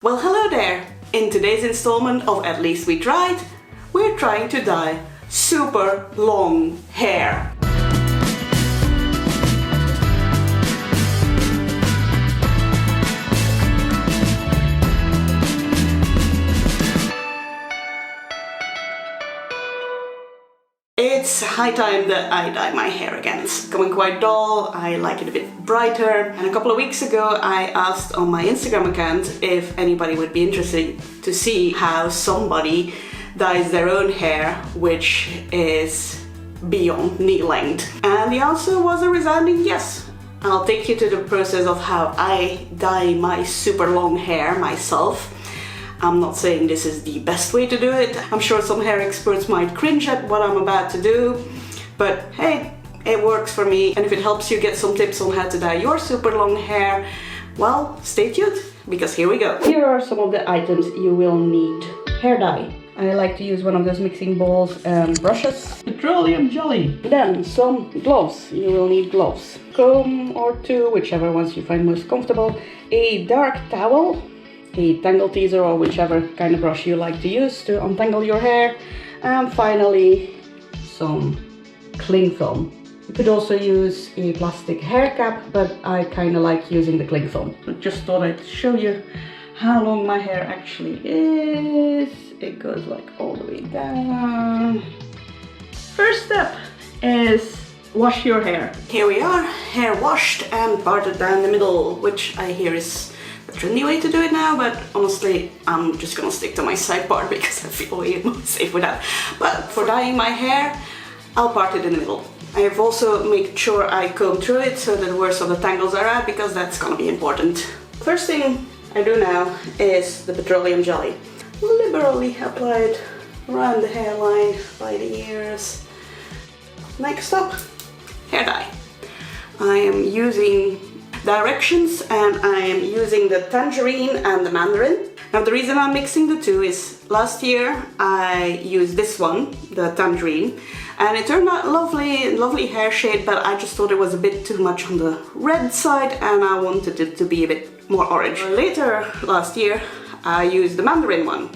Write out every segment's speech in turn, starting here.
Well, hello there! In today's installment of At Least We Tried, we're trying to dye super long hair. It's high time that I dye my hair again. It's going quite dull, I like it a bit brighter, and a couple of weeks ago I asked on my Instagram account if anybody would be interested to see how somebody dyes their own hair, which is beyond knee length. And the answer was a resounding yes. I'll take you to the process of how I dye my super long hair myself. I'm not saying this is the best way to do it. I'm sure some hair experts might cringe at what I'm about to do, but hey, it works for me. And if it helps you get some tips on how to dye your super long hair, well, stay tuned, because here we go. Here are some of the items you will need. Hair dye. I like to use one of those mixing bowls and brushes. Petroleum jelly. Then some gloves. You will need gloves. Comb or two, whichever ones you find most comfortable. A dark towel. A tangle teaser or whichever kind of brush you like to use to untangle your hair, and finally some cling film. You could also use a plastic hair cap, but I kind of like using the cling film. I just thought I'd show you how long my hair actually is. It goes like all the way down. First step is wash your hair. Here we are, hair washed and parted down the middle, which I hear is a trendy way to do it now, but honestly I'm just gonna stick to my side part because I feel way more safe with that. But for dyeing my hair, I'll part it in the middle. I have also made sure I comb through it so that the worst of the tangles are out, because that's gonna be important. First thing I do now is the petroleum jelly. Liberally applied around the hairline, by the ears. Next up, hair dye. I am using directions, and I am using the Tangerine and the Mandarin. Now the reason I'm mixing the two is last year I used this one, the Tangerine, and it turned out lovely hair shade, but I just thought it was a bit too much on the red side and I wanted it to be a bit more orange. Later last year I used the Mandarin one,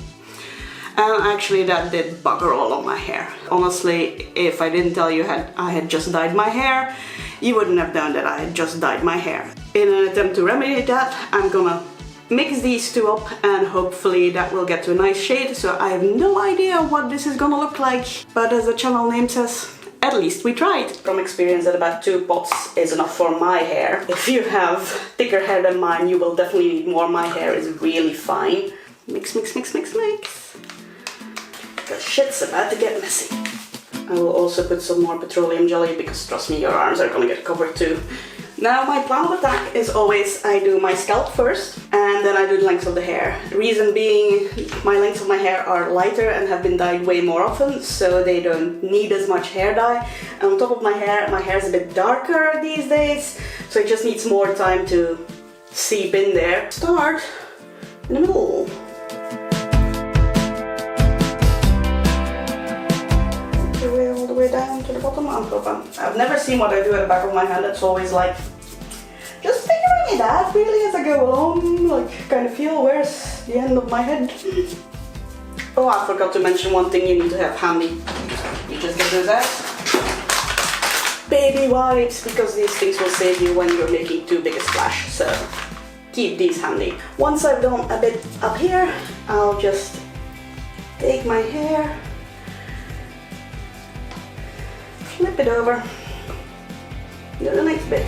and actually that did bugger all on my hair. Honestly, if I didn't tell you I had just dyed my hair, you wouldn't have known that I had just dyed my hair. In an attempt to remedy that, I'm gonna mix these two up and hopefully that will get to a nice shade. So I have no idea what this is gonna look like, but as the channel name says, at least we tried. From experience that about 2 pots is enough for my hair. If you have thicker hair than mine, you will definitely need more. My hair is really fine. Mix, mix, mix, mix, mix. Because shit's about to get messy. I will also put some more petroleum jelly because trust me, your arms are gonna get covered too. Now my plan of attack is always I do my scalp first and then I do the lengths of the hair. The reason being my lengths of my hair are lighter and have been dyed way more often, so they don't need as much hair dye. And on top of my hair is a bit darker these days, so it just needs more time to seep in there. Start in the middle. All the way down to the bottom. I've never seen what I do at the back of my hand. It's always like just figuring it out really as I go along, like kind of feel where's the end of my head. Oh, I forgot to mention one thing you need to have handy. You just get those out. Baby wipes, because these things will save you when you're making too big a splash, so keep these handy. Once I've done a bit up here, I'll just take my hair, flip it over, do the next bit.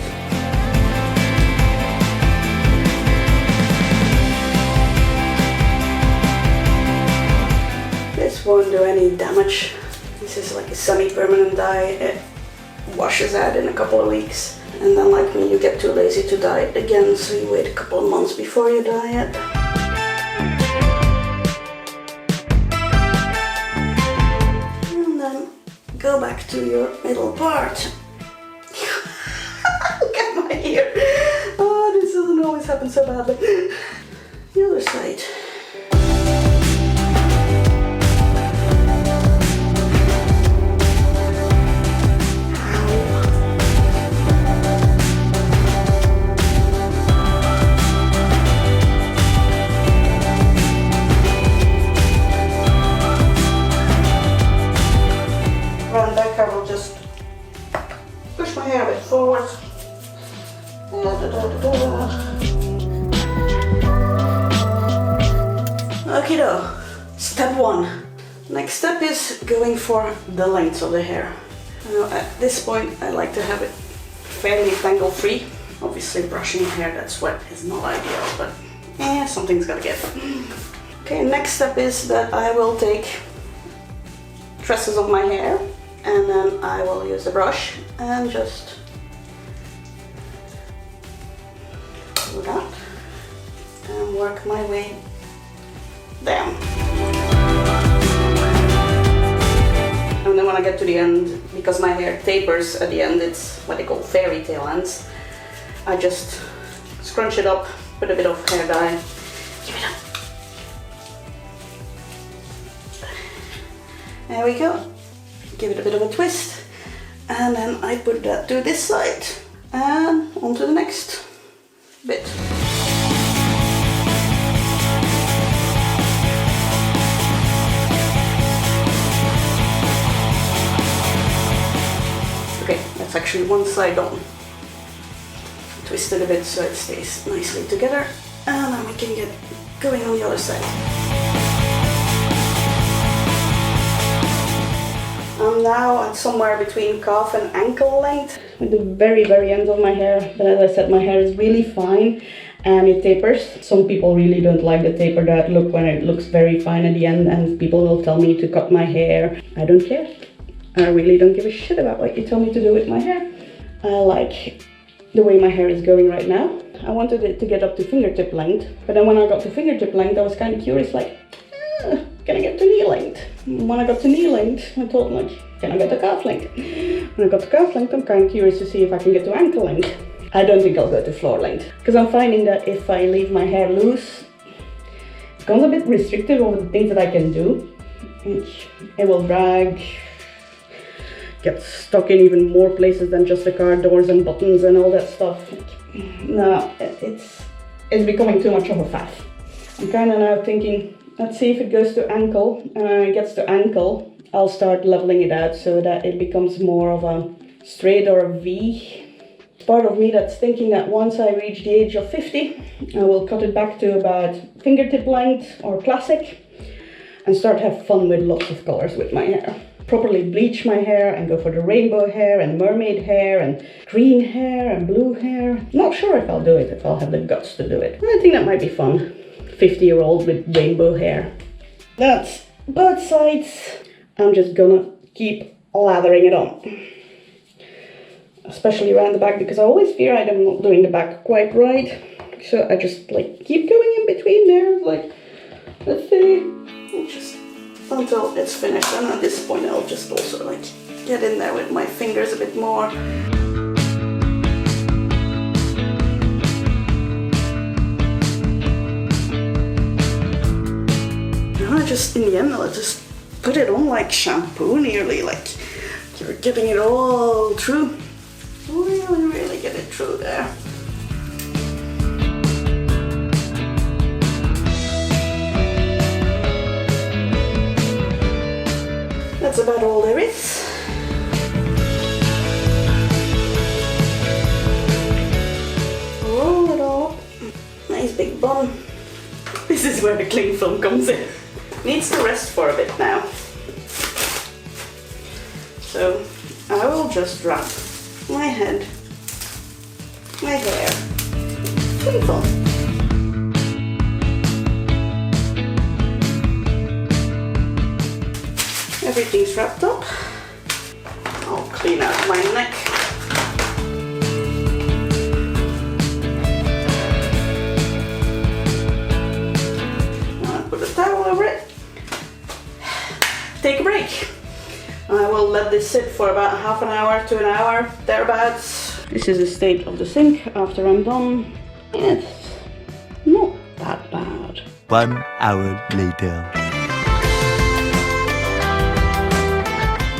This won't do any damage. This is like a semi-permanent dye. It washes out in a couple of weeks. And then like me, you get too lazy to dye it again, so you wait a couple of months before you dye it. Go back to your middle part. Look at my hair. Oh, this doesn't always happen so badly. The other side. Okay though, step one. Next step is going for the length of the hair. At this point I like to have it fairly tangle free. Obviously brushing hair that's wet is not ideal, but something's gotta give. Okay, next step is that I will take tresses of my hair and then I will use a brush and just do that and work my way down. And then when I get to the end, because my hair tapers at the end, it's what they call fairy tale ends, I just scrunch it up, put a bit of hair dye, give it up. There we go. Give it a bit of a twist, and then I put that to this side and onto the next bit. Okay, that's actually one side done. Twist it a bit so it stays nicely together, and then we can get going on the other side. I'm now at somewhere between calf and ankle length with the very end of my hair, but as I said, my hair is really fine and it tapers. Some people really don't like the tapered out look when it looks very fine at the end, and people will tell me to cut my hair. I don't care. I really don't give a shit about what you tell me to do with my hair. I like the way my hair is going right now. I wanted it to get up to fingertip length, but then when I got to fingertip length I was kind of curious, like, can I get to knee length? When I got to knee length, I thought, like, can I get to calf length? When I got to calf length, I'm kind of curious to see if I can get to ankle length. I don't think I'll go to floor length, because I'm finding that if I leave my hair loose, it becomes a bit restrictive over the things that I can do. It will drag, get stuck in even more places than just the car doors and buttons and all that stuff. No, it's becoming too much of a faff. I'm kind of now thinking, let's see if it goes to ankle, and when it gets to ankle, I'll start leveling it out so that it becomes more of a straight or a V. Part of me that's thinking that once I reach the age of 50, I will cut it back to about fingertip length or classic and start to have fun with lots of colors with my hair. Properly bleach my hair and go for the rainbow hair and mermaid hair and green hair and blue hair. Not sure if I'll do it, if I'll have the guts to do it. I think that might be fun. 50-year-old with rainbow hair. That's both sides. I'm just gonna keep lathering it on. Especially around the back, because I always fear I'm not doing the back quite right. So I just like keep going in between there, like, let's see, just until it's finished. And at this point I'll just also like get in there with my fingers a bit more. Just in the end, I'll just put it on like shampoo nearly, like you're getting it all through. Really get it through there. That's about all there is. Roll it all up. Nice big bun. This is where the cling film comes in. Needs to rest for a bit now. So I will just wrap my head, my hair, cling film. Everything's wrapped up. I'll clean out my neck. I'll put a towel over it. Take a break. I will let this sit for about half an hour to an hour, thereabouts. This is the state of the sink after I'm done. It's not that bad. 1 hour later.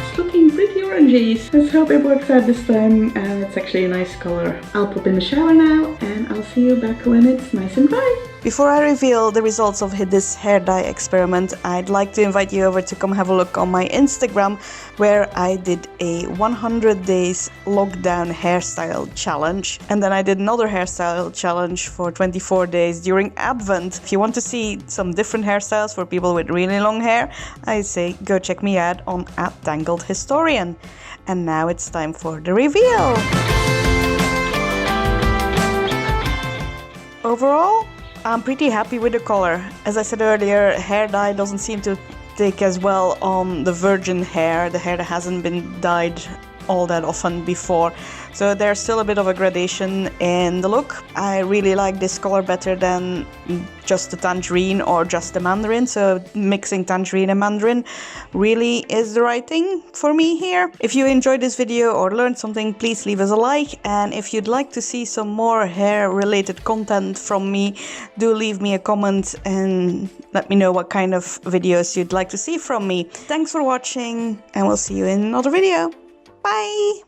It's looking pretty orangey. Let's hope it works out this time and it's actually a nice color. I'll pop in the shower now and I'll see you back when it's nice and dry. Before I reveal the results of this hair dye experiment, I'd like to invite you over to come have a look on my Instagram, where I did a 100 days lockdown hairstyle challenge. And then I did another hairstyle challenge for 24 days during Advent. If you want to see some different hairstyles for people with really long hair, I say go check me out on @tangledhistorian. And now it's time for the reveal. Overall, I'm pretty happy with the color. As I said earlier, hair dye doesn't seem to take as well on the virgin hair, the hair that hasn't been dyed all that often before. So there's still a bit of a gradation in the look. I really like this color better than just the Tangerine or just the Mandarin. So mixing Tangerine and Mandarin really is the right thing for me here. If you enjoyed this video or learned something, please leave us a like. And if you'd like to see some more hair related content from me, do leave me a comment and let me know what kind of videos you'd like to see from me. Thanks for watching, and we'll see you in another video. Bye!